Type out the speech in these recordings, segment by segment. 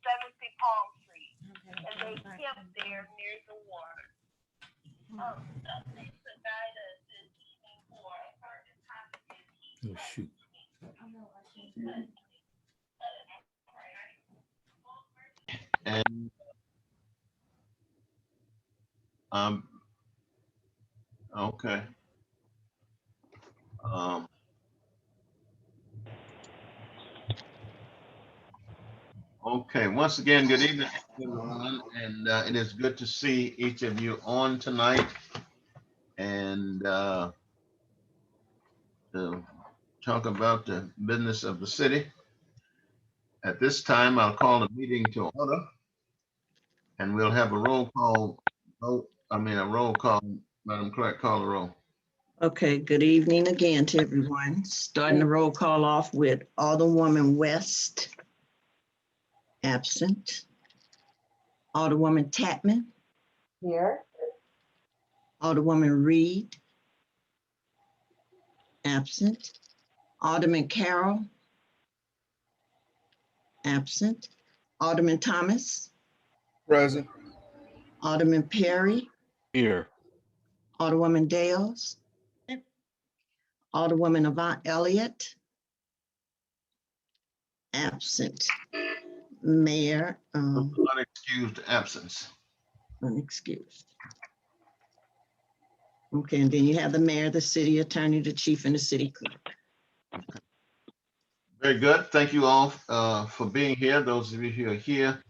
70 palm trees, and they kept there near the water. Something to guide us this evening for a certain topic is Oh, shoot. And okay. Okay, once again, good evening, everyone, and it is good to see each of you on tonight and to talk about the business of the city. At this time, I'll call the meeting to order, and we'll have a roll call vote. A roll call. Madam Clerk, call the roll. Okay, good evening again to everyone. Starting the roll call off with Alderwoman West, absent. Alderwoman Tapman, here. Alderwoman Reed, absent. Alderman Carroll, absent. Alderman Thomas, Present. Alderman Perry, Here. Alderwoman Dales, Alderwoman Avant Elliott, absent. Mayor, Unexcused absence. unexcused. Okay, and then you have the mayor, the city attorney, the chief, and the city clerk. Very good. Thank you all for being here. Those of you who are here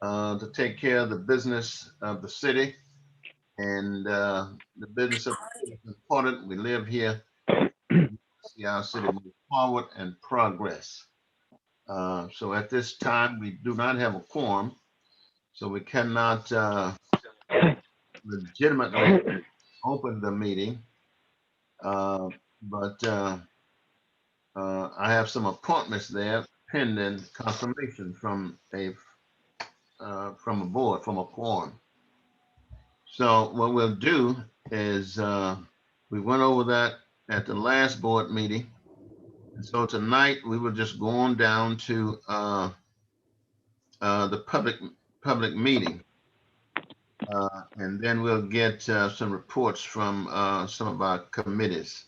to take care of the business of the city. And the business of the city is important. We live here. See our city move forward and progress. So at this time, we do not have a quorum, so we cannot legitimately open the meeting. But I have some appointments there pending confirmation from a board, from a quorum. So what we'll do is we went over that at the last board meeting. And so tonight we will just go on down to the public meeting. And then we'll get some reports from some of our committees.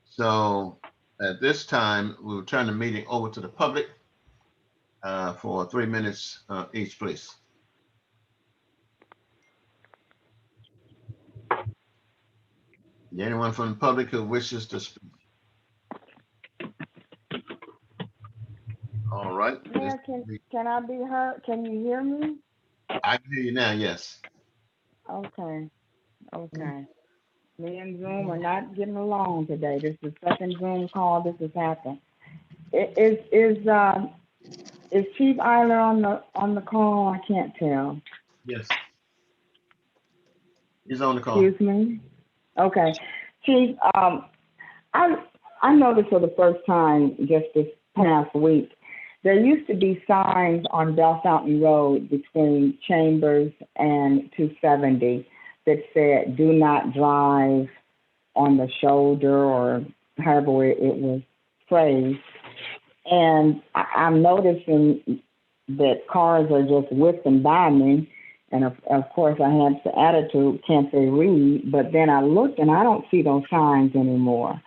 So at this time, we'll turn the meeting over to the public for 3 minutes each, please. Is there anyone from the public who wishes to speak? All right. Mayor, can I be heard? Can you hear me? I can hear you now, yes. Okay. Me and Zoom are not getting along today. This is the second Zoom call this has happened. Is Chief Eiler on the call? I can't tell. Yes. He's on the call. Excuse me. Okay, Chief. I noticed for the first time just this past week, there used to be signs on Bell Fountain Road between Chambers and 270 that said, "Do not drive on the shoulder," or however it was phrased. And I'm noticing that cars are just whipping by me. And of course, I had the attitude, can't they read? But then I looked and I don't see those signs anymore.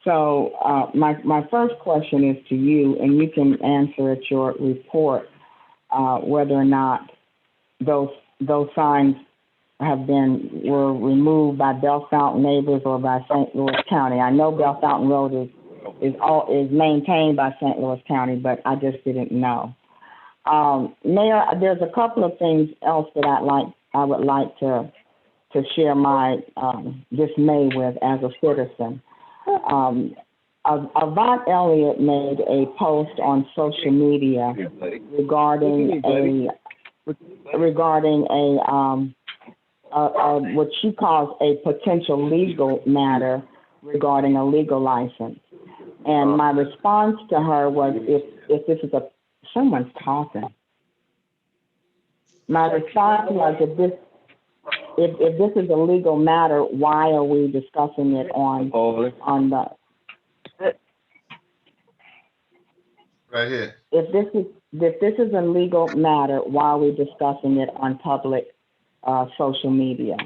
So my first question is to you, and you can answer at your report whether or not those signs were removed by Bell Fountain neighbors or by St. Louis County. I know Bell Fountain Road is maintained by St. Louis County, but I just didn't know. Mayor, there's a couple of things else that I would like to share my dismay with as a citizen. Avant Elliott made a post on social media regarding what she calls a potential legal matter regarding a legal license. And my response to her was, if this is someone's talking. My response was, if this is a legal matter, why are we discussing it on the? Right here. If this is if this is a legal matter, why are we discussing it on public social media?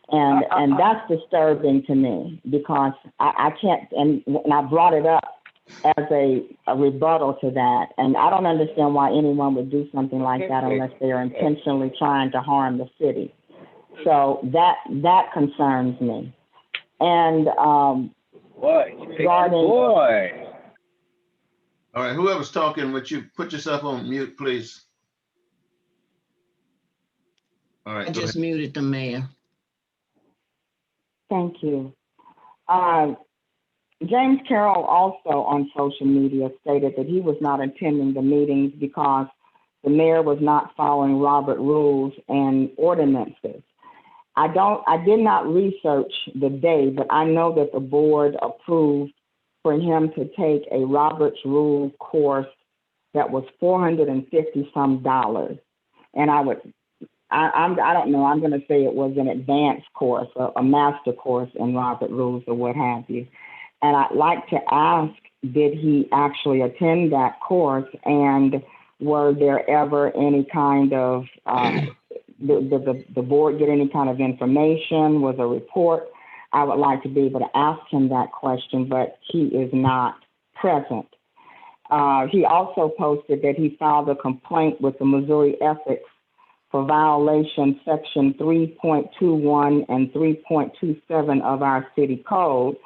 And that's disturbing to me because I can't, and I brought it up as a rebuttal to that. And I don't understand why anyone would do something like that unless they are intentionally trying to harm the city. So that concerns me. And regarding, boy. All right, whoever's talking, would you put yourself on mute, please? All right, I go just ahead. muted the mayor. thank you. James Carroll also on social media stated that he was not attending the meetings because the mayor was not following Robert rules and ordinances. I did not research the day, but I know that the board approved for him to take a Robert's Rules course that was $450 some. And I don't know, I'm going to say it was an advanced course, a master course in Robert Rules or what have you. And I'd like to ask, did he actually attend that course? And were there ever any kind of, the board get any kind of information? Was a report? I would like to be able to ask him that question, but he is not present. He also posted that he filed a complaint with the Missouri Ethics for violation section 3.21 and 3.27 of our city code.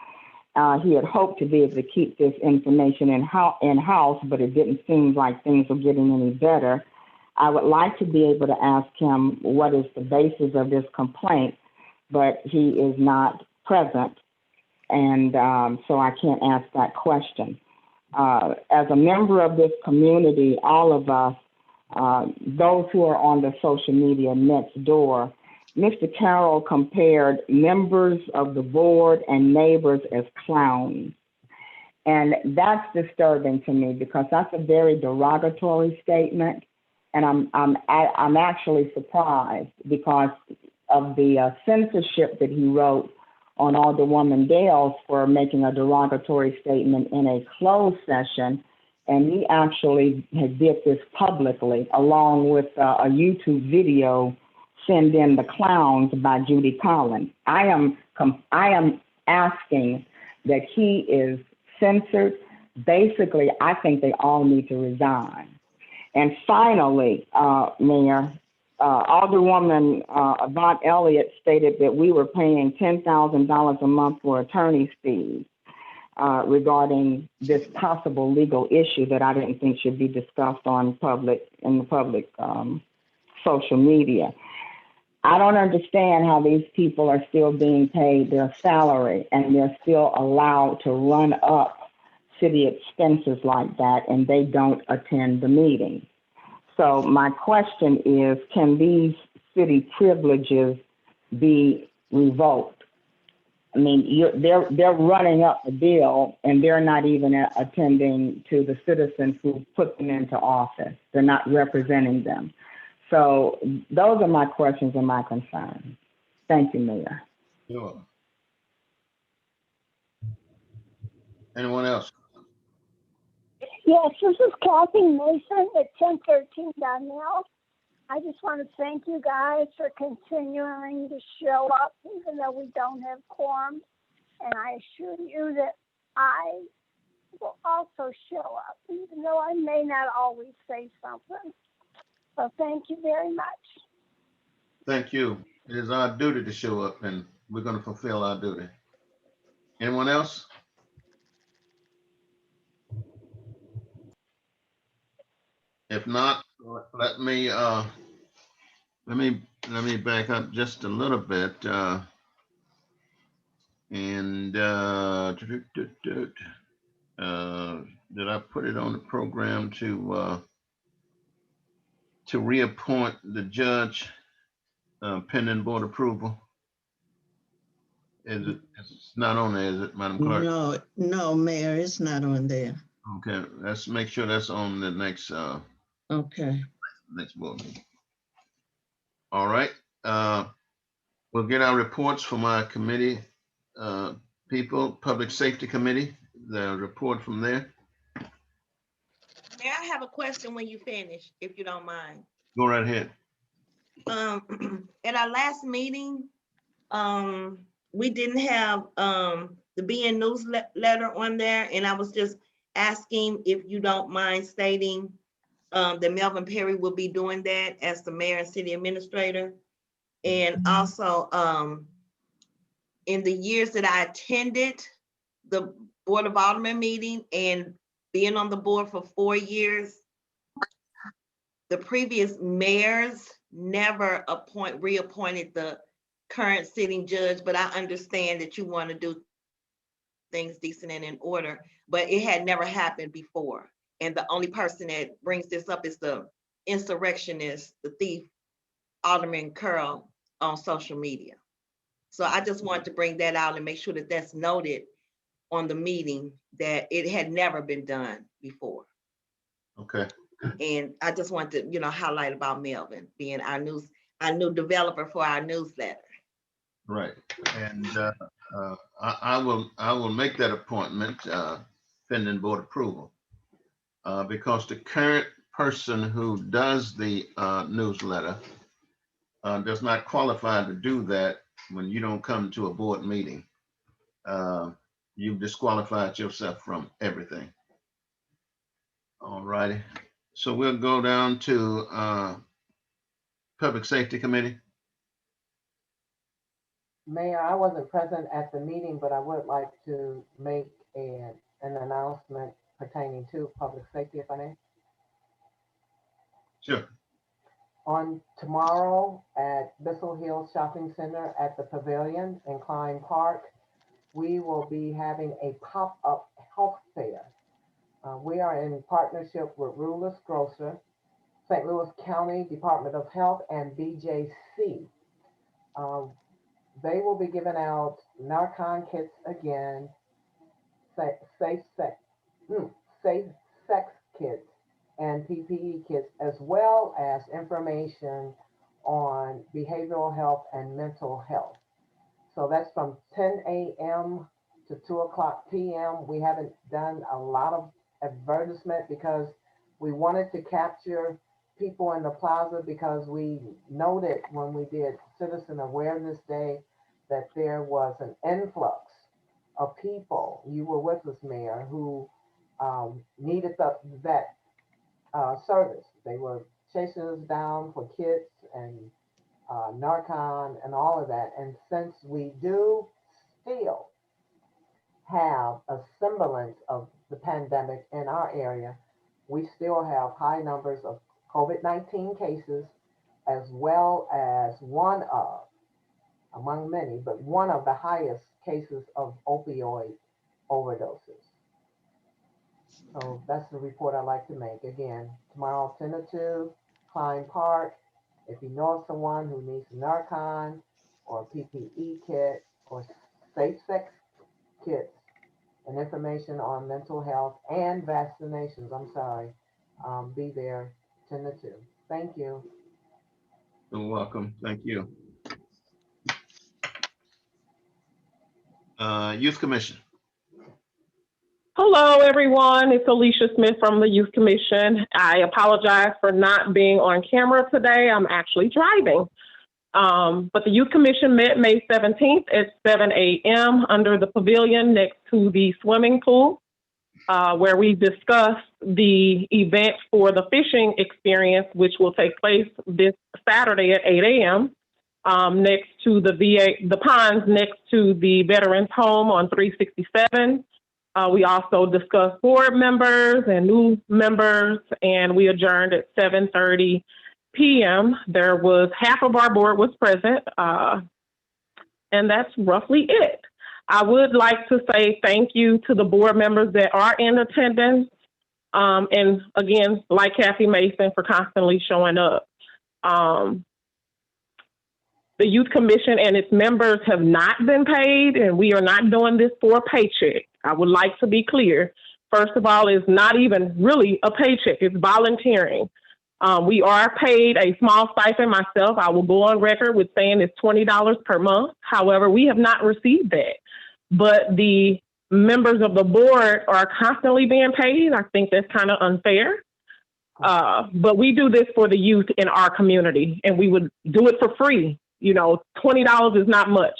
He had hoped to be able to keep this information in-house, but it didn't seem like things were getting any better. I would like to be able to ask him what is the basis of this complaint, but he is not present, and so I can't ask that question. As a member of this community, all of us, those who are on the social media next door, Mr. Carroll compared members of the board and neighbors as clowns. And that's disturbing to me because that's a very derogatory statement. And I'm actually surprised because of the censorship that he wrote on Alderwoman Dales for making a derogatory statement in a closed session. And he actually did this publicly along with a YouTube video, Send in the Clowns by Judy Collins. I am asking that he is censored. Basically, I think they all need to resign. And finally, Mayor, Alderwoman Yvonne Elliott stated that we were paying $10,000 a month for attorney's fees regarding this possible legal issue that I didn't think should be discussed in the public social media. I don't understand how these people are still being paid their salary and they're still allowed to run up city expenses like that and they don't attend the meeting. So my question is, can these city privileges be revoked? I mean, they're running up the bill and they're not even attending to the citizens who put them into office. They're not representing them. So those are my questions and my concerns. Thank you, Mayor. Sure. Anyone else? Yes, this is Kathy Mason at 1013 Donnell. I just want to thank you guys for continuing to show up, even though we don't have quorum. And I assure you that I will also show up, even though I may not always say something. So thank you very much. Thank you. It is our duty to show up and we're going to fulfill our duty. Anyone else? If not, let me back up just a little bit. Did I put it on the program to reappoint the judge pending board approval? It's not on there, is it, Madam Clerk? No, Mayor, it's not on there. Okay, let's make sure that's on the next Okay. next board meeting. All right. We'll get our reports from our committee people, Public Safety Committee, the report from there. May I have have a question when you finish, if you don't mind. Go right ahead. At our last meeting, we didn't have the BN newsletter on there, and I was just asking if you don't mind stating that Melvin Perry will be doing that as the mayor and city administrator. And also, in the years that I attended the Board of Aldermen meeting and being on the board for 4 years, the previous mayors never reappointed the current sitting judge, but I understand that you want to do things decent and in order, but it had never happened before. And the only person that brings this up is the insurrectionist, the thief, Alderman Curl, on social media. So I just wanted to bring that out and make sure that that's noted on the meeting, that it had never been done before. Okay. And I just want to, highlight about Melvin being our new developer for our newsletter. Right. And I will make that appointment pending board approval, because the current person who does the newsletter does not qualify to do that. When you don't come to a board meeting, you've disqualified yourself from everything. All righty. So we'll go down to Public Safety Committee. Mayor, I wasn't present at the meeting, but I would like to make an announcement pertaining to public safety, if I may. Sure. On tomorrow at Bissell Hill Shopping Center at the Pavilion in Klein Park, we will be having a pop-up health fair. We are in partnership with Rulers Grocer, St. Louis County Department of Health, and BJC. They will be giving out Narcan kits again, safe sex kits, and PPE kits, as well as information on behavioral health and mental health. So that's from 10 a.m. to 2 o'clock p.m. We haven't done a lot of advertisement because we wanted to capture people in the plaza, because we noted when we did Citizen Awareness Day that there was an influx of people, you were with us, Mayor, who needed that service. They were chasing us down for kits and Narcan and all of that. And since we do still have a semblance of the pandemic in our area, we still have high numbers of COVID-19 cases, as well as among many, but one of the highest cases of opioid overdoses. So that's the report I'd like to make. Again, tomorrow, 10 to 2, Klein Park. If you know of someone who needs Narcan or a PPE kit or safe sex kits and information on mental health and vaccinations, be there 10 to 2. Thank you. You're welcome. Thank you. Youth Commission. Hello, everyone. It's Alicia Smith from the Youth Commission. I apologize for not being on camera today. I'm actually driving. But the Youth Commission met May 17th at 7 a.m. under the pavilion next to the swimming pool, where we discussed the event for the fishing experience, which will take place this Saturday at 8 a.m. Next to the ponds next to the Veterans Home on 367. We also discussed board members and new members, and we adjourned at 7:30 p.m. There was half of our board was present, and that's roughly it. I would like to say thank you to the board members that are in attendance, and again, like Kathy Mason, for constantly showing up. The Youth Commission and its members have not been paid, and we are not doing this for a paycheck. I would like to be clear. First of all, it's not even really a paycheck. It's volunteering. We are paid a small stipend. Myself, I will go on record with saying it's $20 per month. However, we have not received that. But the members of the board are constantly being paid. I think that's kind of unfair. But we do this for the youth in our community, and we would do it for free. You know, $20 is not much,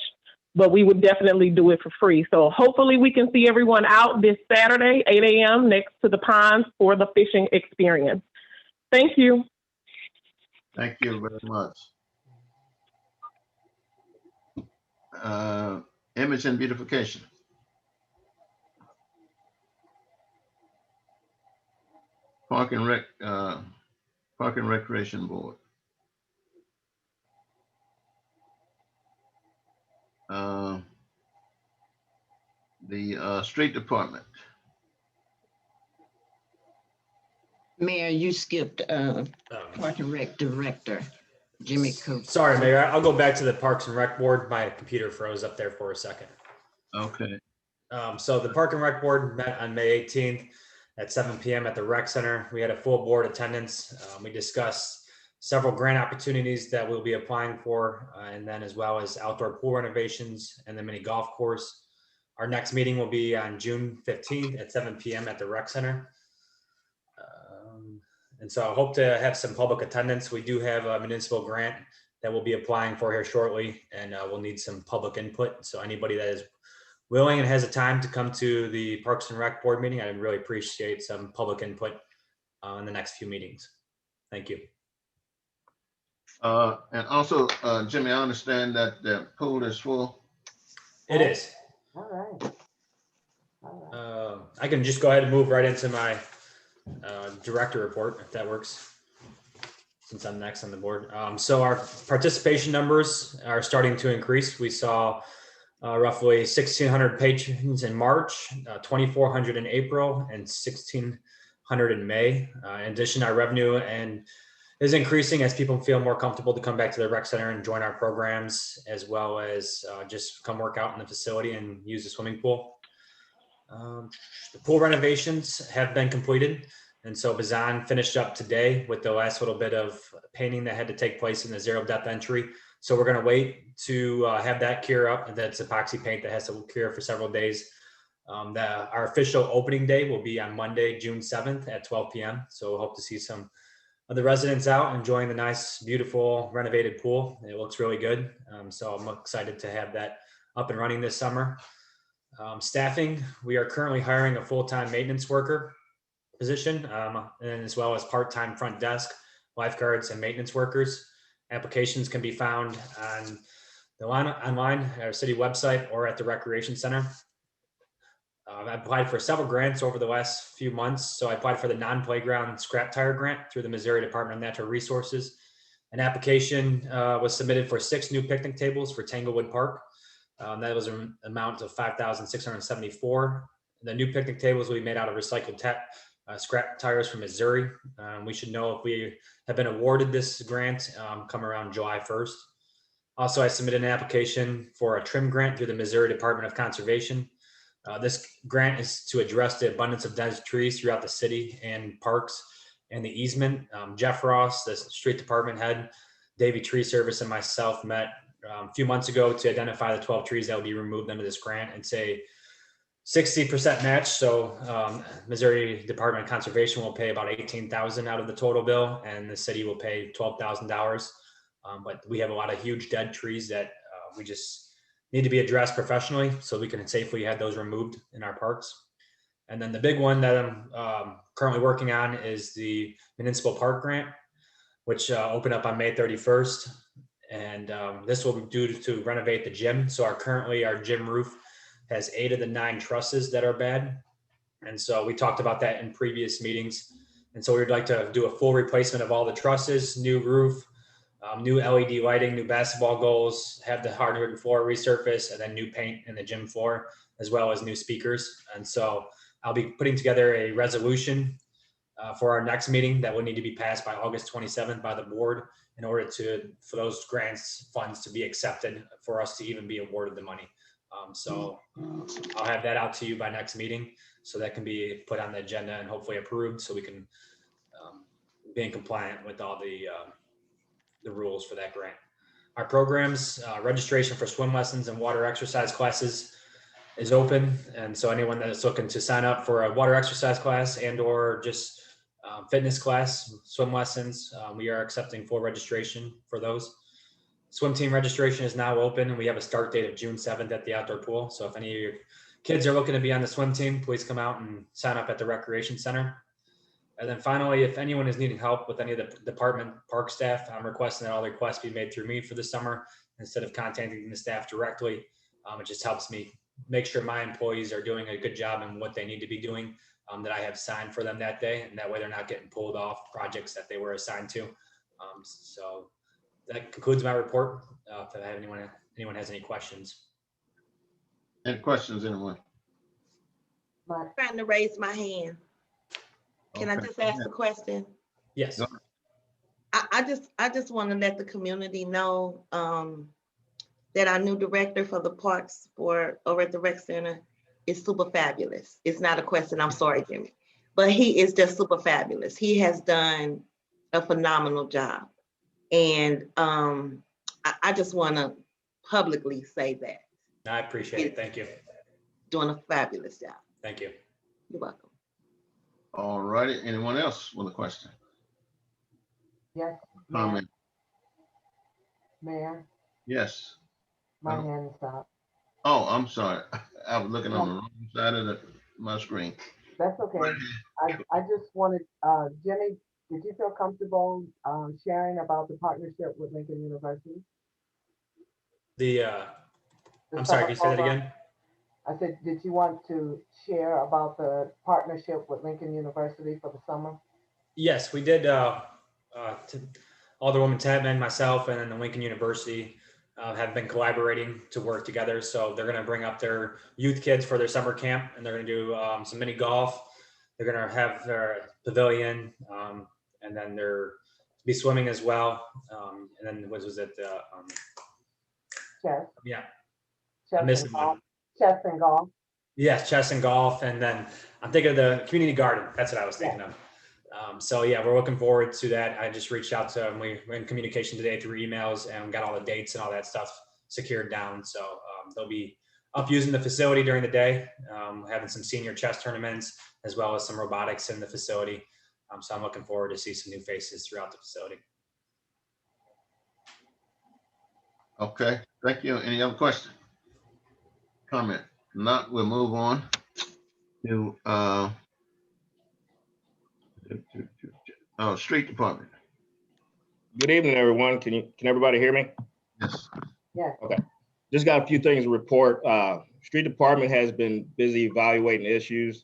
but we would definitely do it for free. So hopefully we can see everyone out this Saturday, 8 a.m. next to the ponds for the fishing experience. Thank you. Thank you very much. Image and beautification. Park and Recreation Board. The Street Department. Mayor, you skipped Park and Rec Director, Jimmy Cook. Sorry, Mayor. I'll go back to the Parks and Rec Board. My computer froze up there for a second. Okay. So the Park and Rec Board met on May 18th at 7 p.m. at the Rec Center. We had a full board attendance. We discussed several grant opportunities that we'll be applying for, and then as well as outdoor pool renovations and the mini golf course. Our next meeting will be on June 15th at 7 p.m. at the Rec Center. And so I hope to have some public attendance. We do have a municipal grant that we'll be applying for here shortly, and we'll need some public input. So anybody that is willing and has the time to come to the Parks and Rec Board meeting, I'd really appreciate some public input in the next few meetings. Thank you. And also, Jimmy, I understand that the pool is full. It is. All right. I can just go ahead and move right into my director report, if that works, since I'm next on the board. So our participation numbers are starting to increase. We saw roughly 1,600 patrons in March, 2,400 in April, and 1,600 in May. In addition, our revenue is increasing as people feel more comfortable to come back to the rec center and join our programs, as well as just come work out in the facility and use the swimming pool. The pool renovations have been completed. And so Bazan finished up today with the last little bit of painting that had to take place in the zero depth entry. So we're going to wait to have that cure up. That's epoxy paint that has to cure for several days. Our official opening day will be on Monday, June 7th at 12 p.m. So we'll hope to see some of the residents out enjoying the nice, beautiful renovated pool. It looks really good. So I'm excited to have that up and running this summer. Staffing, we are currently hiring a full-time maintenance worker position, and as well as part-time front desk, lifeguards, and maintenance workers. Applications can be found on the online, our city website, or at the recreation center. I applied for several grants over the last few months. So I applied for the non-playground scrap tire grant through the Missouri Department of Natural Resources. An application was submitted for 6 new picnic tables for Tanglewood Park. That was an amount of $5,674. The new picnic tables will be made out of recycled scrap tires from Missouri. We should know if we have been awarded this grant come around July 1st. Also, I submitted an application for a trim grant through the Missouri Department of Conservation. This grant is to address the abundance of dead trees throughout the city and parks and the easement. Jeff Ross, the street department head, Davey Tree Service, and myself met a few months ago to identify the 12 trees that will be removed under this grant. It's a 60% match. So Missouri Department of Conservation will pay about $18,000 out of the total bill, and the city will pay $12,000. But we have a lot of huge dead trees that we just need to be addressed professionally so we can safely have those removed in our parks. And then the big one that I'm currently working on is the municipal park grant, which opened up on May 31st. And this will be due to renovate the gym. So currently our gym roof has 8 of the 9 trusses that are bad. And so we talked about that in previous meetings. And so we'd like to do a full replacement of all the trusses, new roof, new LED lighting, new basketball goals, have the hardwood floor resurfaced, and then new paint in the gym floor, as well as new speakers. And so I'll be putting together a resolution for our next meeting that will need to be passed by August 27th by the board in order for those grants funds to be accepted for us to even be awarded the money. I'll have that out to you by next meeting, so that can be put on the agenda and hopefully approved, so we can be in compliant with all the rules for that grant. Our programs, registration for swim lessons and water exercise classes is open. And so anyone that is looking to sign up for a water exercise class and or just fitness class, swim lessons. We are accepting full registration for those. Swim team registration is now open, and we have a start date of June 7th at the outdoor pool. So if any of your kids are looking to be on the swim team, please come out and sign up at the recreation center. And then finally, if anyone is needing help with any of the department park staff, I'm requesting that all requests be made through me for the summer instead of contacting the staff directly. It just helps me make sure my employees are doing a good job in what they need to be doing, that I have signed for them that day. And that way they're not getting pulled off projects that they were assigned to. So that concludes my report. If anyone has any questions. Any questions, anyone? My, Trying to raise my hand. Can I Okay. just ask a question? Yes. Go I just want to let the community know that our new director for the parks over at the rec center is super fabulous. It's not a question, I'm sorry, Jimmy, but he is just super fabulous. He has done a phenomenal job. And I just want to publicly say that. I appreciate it. Thank you. Doing a fabulous job. Thank you. You're welcome. All righty. Anyone else with a question? yes, Mayor, Comment? Mayor, Yes. my hand is up. Oh, I'm sorry. I was looking on the wrong side of my screen. That's okay. I just wanted, Jimmy, did you feel comfortable sharing about the partnership with Lincoln University? The I'm sorry, can you say that again? I said, did you want to share about the partnership with Lincoln University for the summer? Yes, we did. Alderwoman Tedman, myself, and then the Lincoln University have been collaborating to work together. So they're going to bring up their youth kids for their summer camp, and they're going to do some mini golf. They're going to have their pavilion, and then they're be swimming as well. And then what was it? Chess. Yeah, Chess I'm missing and golf. one. Chess and golf. Yes, chess and golf, and then I'm thinking of the community garden. That's what I was thinking of. So yeah, we're looking forward to that. I just reached out to them. We're in communication today through emails and got all the dates and all that stuff secured down. So they'll be up using the facility during the day, having some senior chess tournaments as well as some robotics in the facility. So I'm looking forward to see some new faces throughout the facility. Okay, thank you. Any other question? Comment? Not, we'll move on to street department. Good evening, everyone. Can everybody hear me? Yes. Yeah. Okay. Just got a few things to report. Street department has been busy evaluating issues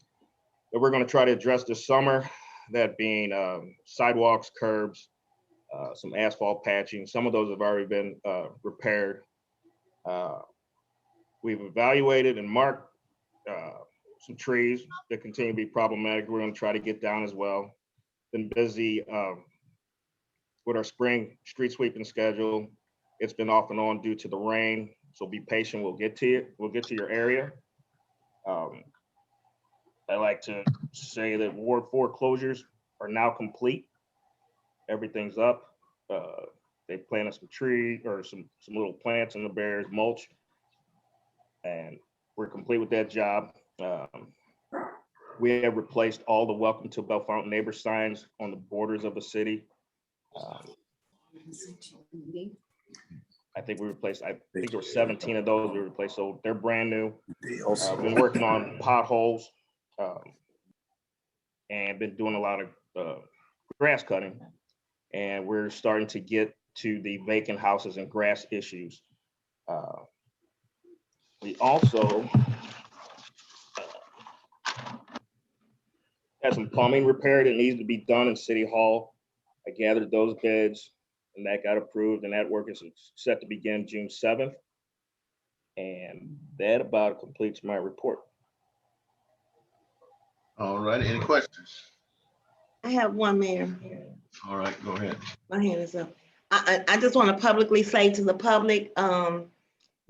that we're going to try to address this summer. That being sidewalks, curbs, some asphalt patching. Some of those have already been repaired. We've evaluated and marked some trees that continue to be problematic. We're going to try to get down as well. Been busy with our spring street sweeping schedule. It's been off and on due to the rain, so be patient. We'll get to it. We'll get to your area. I like to say that Ward 4 closures are now complete. Everything's up. They planted some tree or some little plants in the barriers, mulch, and we're complete with that job. We have replaced all the welcome to Bell Fountain neighbor signs on the borders of the city. I think we replaced, I think there were 17 of those we replaced, so they're brand new. Been working on potholes and been doing a lot of grass cutting. And we're starting to get to the vacant houses and grass issues. We also had some plumbing repair that needs to be done in City Hall. I gathered those bids and that got approved, and that work is set to begin June 7th. And that about completes my report. All right, any questions? I have one, Mayor. All right, go ahead. My hand is up. I just want to publicly say to the public,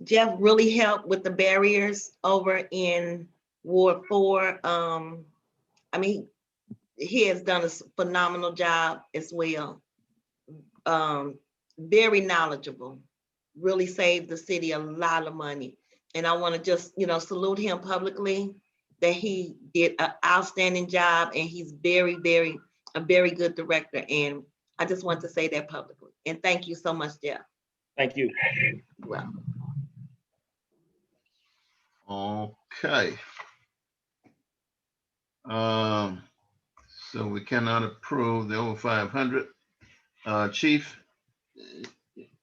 Jeff really helped with the barriers over in Ward 4. I mean, he has done a phenomenal job as well. Very knowledgeable, really saved the city a lot of money. And I want to just, salute him publicly that he did an outstanding job, and he's very, very a very good director, and I just want to say that publicly. And thank you so much, Jeff. Thank you. Well, Okay. So we cannot approve the over 500. Chief,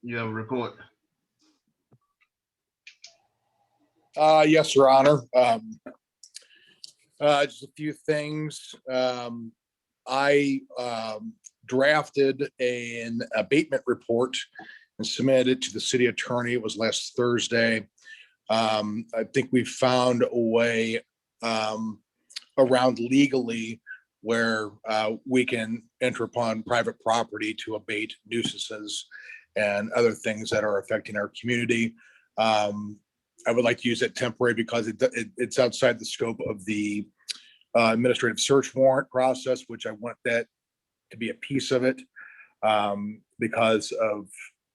you have a report? Yes, Your Honor. Just a few things. I drafted an abatement report and submitted it to the city attorney. It was last Thursday. I think we found a way around legally where we can enter upon private property to abate nuisances and other things that are affecting our community. I would like to use that temporary because it's outside the scope of the administrative search warrant process, which I want that to be a piece of it because of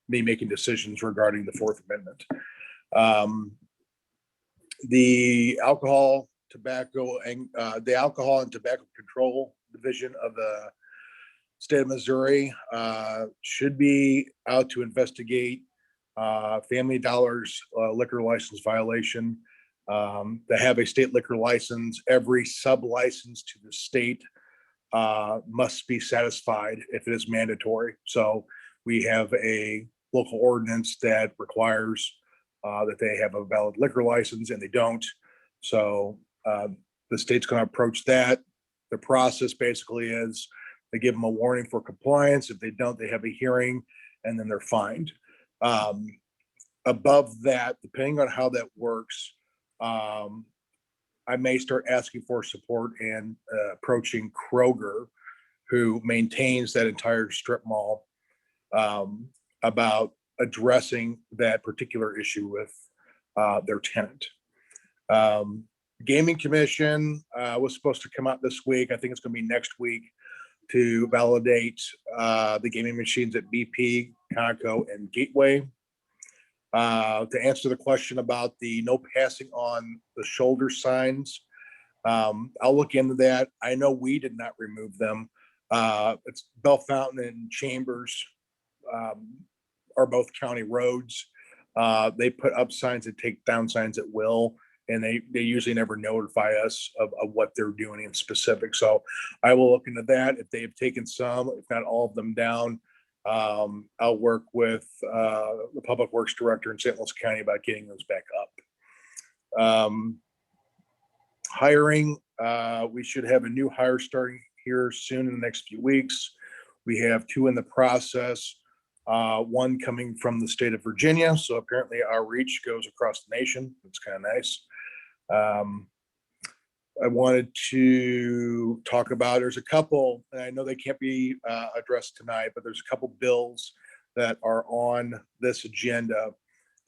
me making decisions regarding the Fourth Amendment. The alcohol, tobacco, and the Alcohol and Tobacco Control Division of the state of Missouri should be out to investigate Family Dollar's liquor license violation. They have a state liquor license. Every sub-license to the state must be satisfied if it is mandatory. So we have a local ordinance that requires that they have a valid liquor license, and they don't. So the state's going to approach that. The process basically is they give them a warning for compliance. If they don't, they have a hearing, and then they're fined. Above that, depending on how that works, I may start asking for support and approaching Kroger, who maintains that entire strip mall, about addressing that particular issue with their tenant. Gaming Commission was supposed to come out this week. I think it's going to be next week to validate the gaming machines at BP, Conoco, and Gateway. To answer the question about the no passing on the shoulder signs, I'll look into that. I know we did not remove them. It's Bell Fountain and Chambers are both county roads. They put up signs and take down signs at will, and they usually never notify us of what they're doing in specific. So I will look into that. If they've taken some, if not all of them down, I'll work with the Public Works Director in St. Louis County about getting those back up. Hiring, we should have a new hire starting here soon in the next few weeks. We have 2 in the process, 1 coming from the state of Virginia. So apparently our reach goes across the nation. It's kind of nice. I wanted to talk about, there's a couple, and I know they can't be addressed tonight, but there's a couple bills that are on this agenda,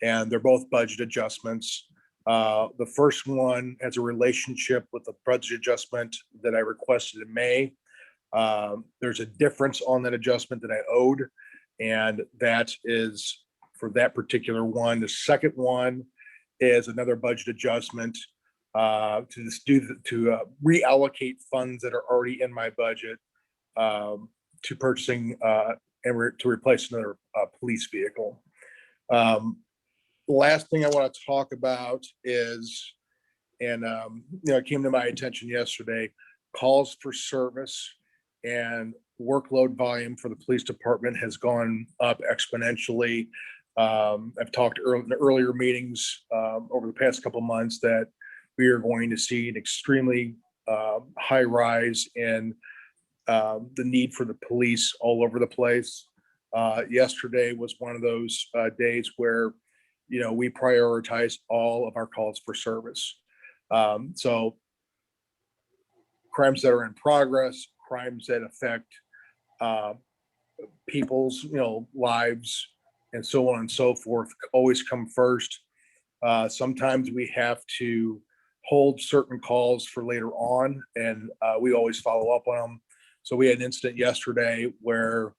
and they're both budget adjustments. The first one has a relationship with the budget adjustment that I requested in May. There's a difference on that adjustment that I owed, and that is for that particular one. The second one is another budget adjustment to reallocate funds that are already in my budget to purchasing and to replace another police vehicle. The last thing I want to talk about is, and it came to my attention yesterday, calls for service and workload volume for the police department has gone up exponentially. I've talked in earlier meetings over the past couple of months that we are going to see an extremely high rise in the need for the police all over the place. Yesterday was one of those days where, we prioritize all of our calls for service. So crimes that are in progress, crimes that affect people's, lives, and so on and so forth, always come first. Sometimes we have to hold certain calls for later on, and we always follow up on them. So we had an incident yesterday where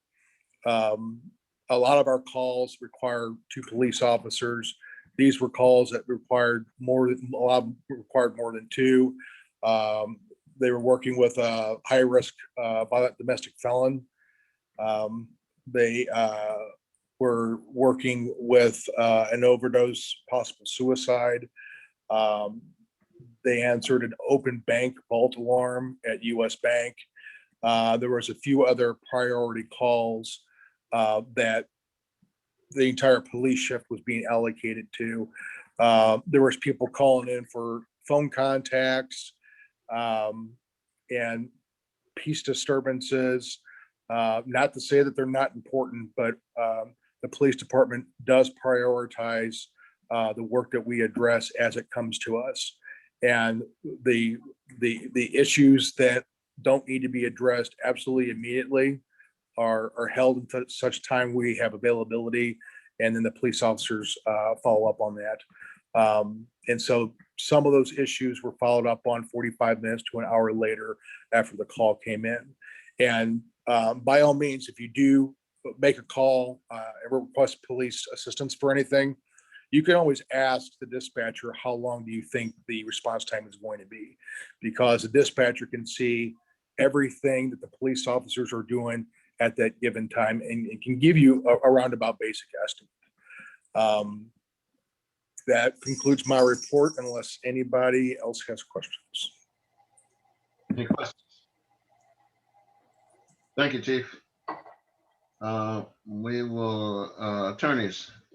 a lot of our calls require 2 police officers. These were calls that required more than 2. They were working with a high-risk violent domestic felon. They were working with an overdose, possible suicide. They answered an open bank vault alarm at US Bank. There was a few other priority calls that the entire police shift was being allocated to. There was people calling in for phone contacts and peace disturbances. Not to say that they're not important, but the police department does prioritize the work that we address as it comes to us. And the issues that don't need to be addressed absolutely immediately are held until such time we have availability, and then the police officers follow up on that. And so some of those issues were followed up on 45 minutes to an hour later after the call came in. And by all means, if you do make a call and request police assistance for anything, you can always ask the dispatcher, how long do you think the response time is going to be? Because the dispatcher can see everything that the police officers are doing at that given time, and it can give you a roundabout basic estimate. That concludes my report, unless anybody else has questions. Any questions? Thank you, Chief. We will,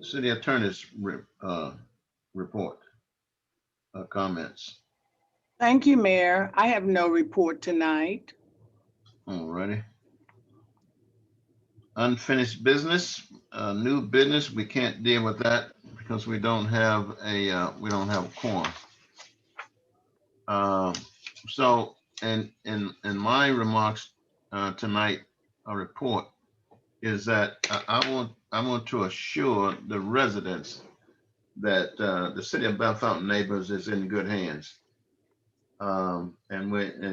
city attorneys report, comments. Thank you, Mayor. I have no report tonight. All righty. Unfinished business, new business, we can't deal with that because we don't have a quorum. So, in my remarks tonight, a report is that I want to assure the residents that the city of Bell Fountain neighbors is in good hands. And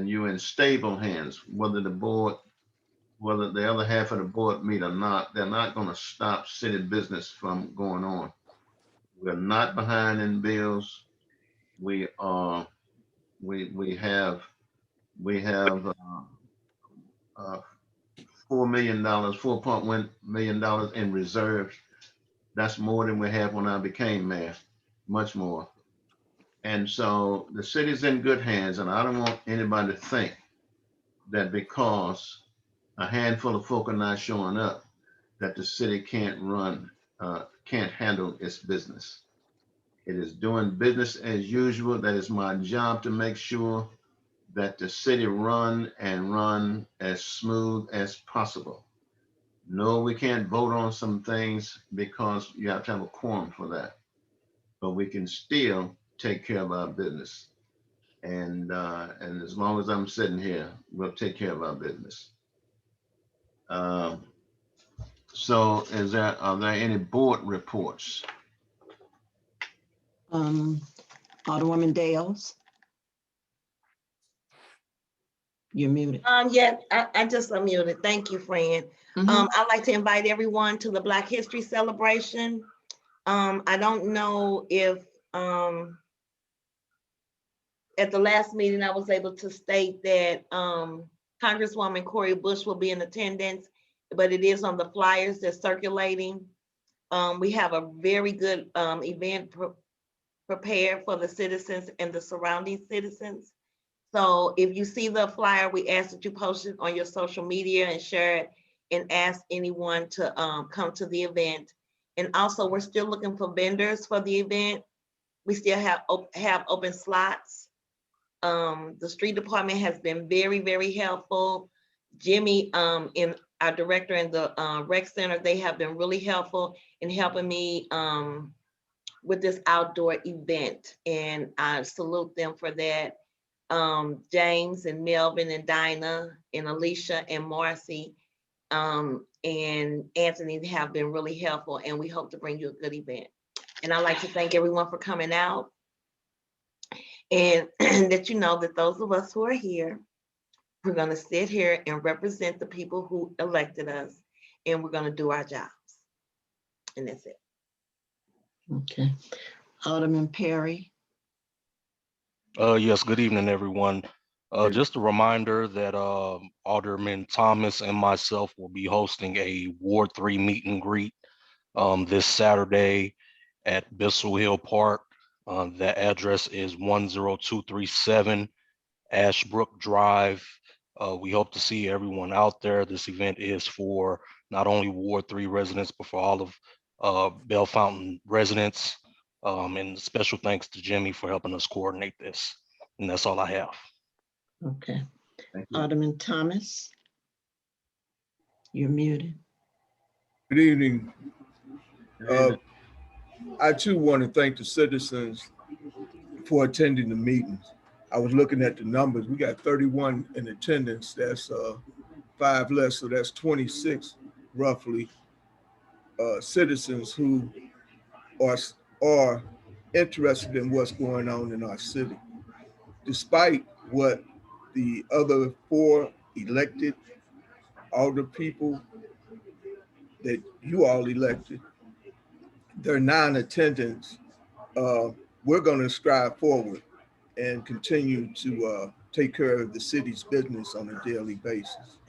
you're in stable hands, whether the other half of the board meet or not. They're not going to stop city business from going on. We're not behind in bills. We have $4 million, $4.1 million in reserves. That's more than we had when I became mayor, much more. And so the city's in good hands, and I don't want anybody to think that because a handful of folk are not showing up, that the city can't handle its business. It is doing business as usual. That is my job, to make sure that the city run as smooth as possible. No, we can't vote on some things because you have to have a quorum for that, but we can still take care of our business. And as long as I'm sitting here, we'll take care of our business. So are there any board reports? Alderwoman Dales. You're muted. Yeah, I just unmuted. Thank you, Fran. I'd like to invite everyone to the Black History Celebration. I don't know if at the last meeting I was able to state that Congresswoman Cori Bush will be in attendance, but it is on the flyers that's circulating. We have a very good event prepared for the citizens and the surrounding citizens. So if you see the flyer, we ask that you post it on your social media and share it, and ask anyone to come to the event. And also, we're still looking for vendors for the event. We still have open slots. The street department has been very, very helpful. Jimmy, in our director in the rec center, they have been really helpful in helping me with this outdoor event, and I salute them for that. James and Melvin and Dinah and Alicia and Marcy and Anthony have been really helpful, and we hope to bring you a good event. And I'd like to thank everyone for coming out, and that you know that those of us who are here, we're going to sit here and represent the people who elected us, and we're going to do our jobs. And that's it. Okay. Alderman Perry. Yes, good evening, everyone. Just a reminder that Alderman Thomas and myself will be hosting a Ward 3 meet and greet this Saturday at Bissell Hill Park. The address is 10237 Ashbrook Drive. We hope to see everyone out there. This event is for not only Ward 3 residents, but for all of Bell Fountain residents. And special thanks to Jimmy for helping us coordinate this. And that's all I have. Okay. Thank you. Alderman Thomas, you're muted. Good evening. I too want to thank the citizens for attending the meetings. I was looking at the numbers. We got 31 in attendance. That's 5 less, so that's 26 roughly citizens who are interested in what's going on in our city. Despite what the other 4 elected alder people that you all elected, their non-attendance, we're going to strive forward and continue to take care of the city's business on a daily basis.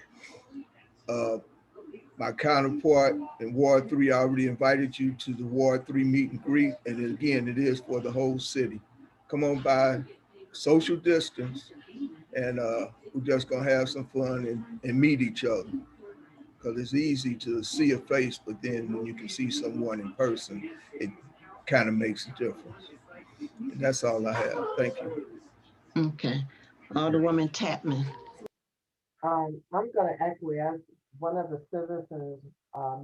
My counterpart in Ward 3 already invited you to the Ward 3 meet and greet, and again, it is for the whole city. Come on by, social distance, and we're just gonna have some fun and meet each other. Because it's easy to see a face, but then when you can see someone in person, it kind of makes a difference. And that's all I have. Thank you. Okay. Alderwoman Tapman. I'm gonna actually ask one of the citizens,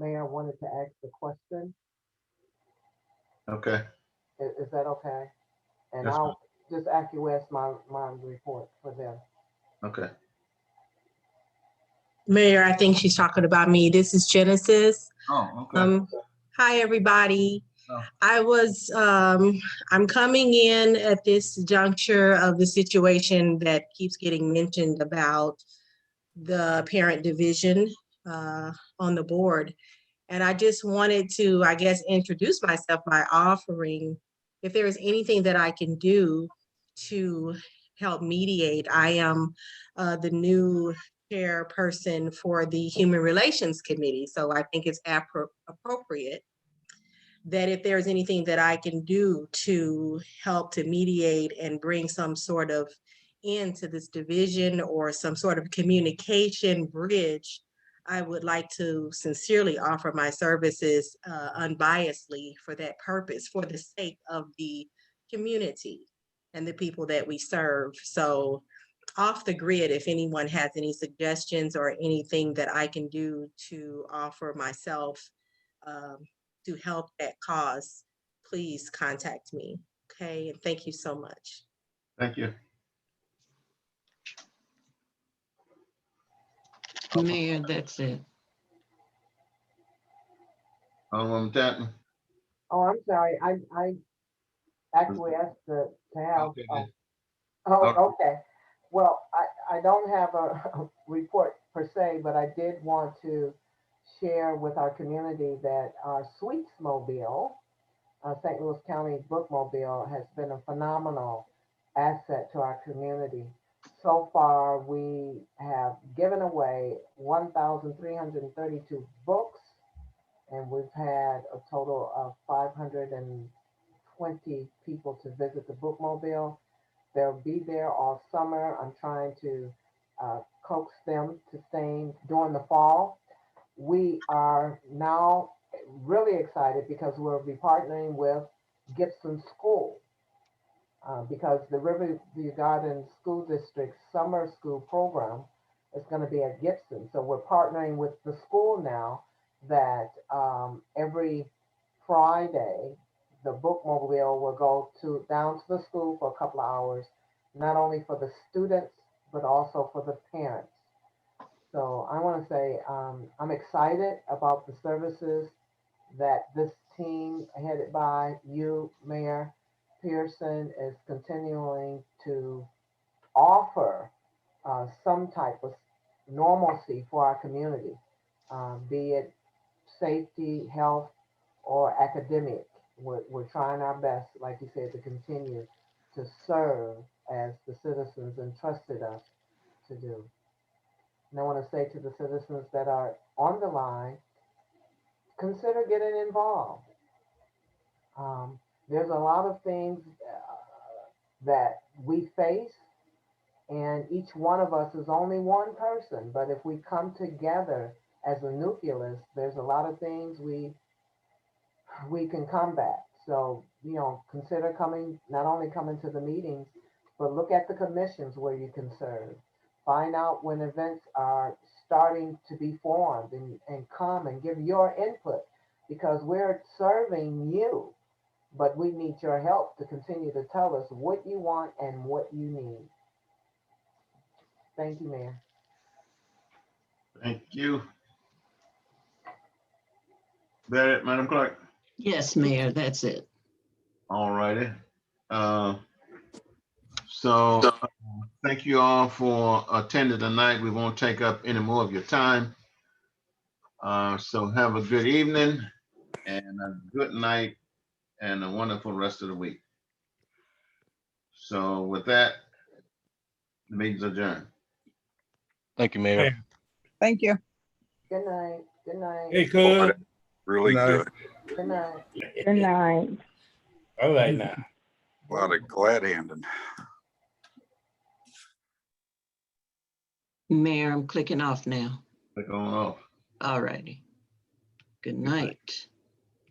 Mayor wanted to ask the question. Okay. Is that okay? And Yes, I'll just acquiesce my report for them. okay. Mayor, I think she's talking about me. This is Genesis. Oh, okay. Hi, everybody. Oh. I'm coming in at this juncture of the situation that keeps getting mentioned about the parent division on the board. And I just wanted to, I guess, introduce myself by offering if there is anything that I can do to help mediate. I am the new chairperson for the Human Relations Committee. So I think it's appropriate that if there's anything that I can do to help to mediate and bring some sort of end to this division or some sort of communication bridge, I would like to sincerely offer my services unbiasedly for that purpose, for the sake of the community and the people that we serve. So off the grid, if anyone has any suggestions or anything that I can do to offer myself to help that cause, please contact me. Okay, and thank you so much. Thank you. Mayor, that's it. Tapman. Oh, I'm sorry. I acquiesced to have. Okay. Okay. Well, I don't have a report per se, but I did want to share with our community that our Sweets Mobile, St. Louis County Bookmobile, has been a phenomenal asset to our community. So far, we have given away 1,332 books, and we've had a total of 520 people to visit the Bookmobile. They'll be there all summer. I'm trying to coax them to stay during the fall. We are now really excited because we'll be partnering with Gibson School because the Riverview Garden School District summer school program is going to be at Gibson. So we're partnering with the school now that every Friday, the Bookmobile will go down to the school for a couple of hours, not only for the students, but also for the parents. So I want to say I'm excited about the services that this team headed by you, Mayor Pearson, is continuing to offer some type of normalcy for our community, be it safety, health, or academic. We're trying our best, like you said, to continue to serve as the citizens entrusted us to do. And I want to say to the citizens that are on the line, consider getting involved. There's a lot of things that we face, and each one of us is only one person. But if we come together as a nucleus, there's a lot of things we can combat. So, you know, consider coming, not only coming to the meetings, but look at the commissions where you can serve. Find out when events are starting to be formed and come and give your input, because we're serving you, but we need your help to continue to tell us what you want and what you need. Thank you, Mayor. Thank you. That it, Madam Clerk? Yes, Mayor, that's it. All righty. So thank you all for attending tonight. We won't take up any more of your time. So have a good evening and a good night and a wonderful rest of the week. So with that, the meeting's adjourned. Thank you, Mayor. Thank you. Good night. Good night. Hey, good. Really good. Good night. Good night. All right now. A lot of glad handing. Mayor, I'm clicking off now. Click on off. All righty. Good night.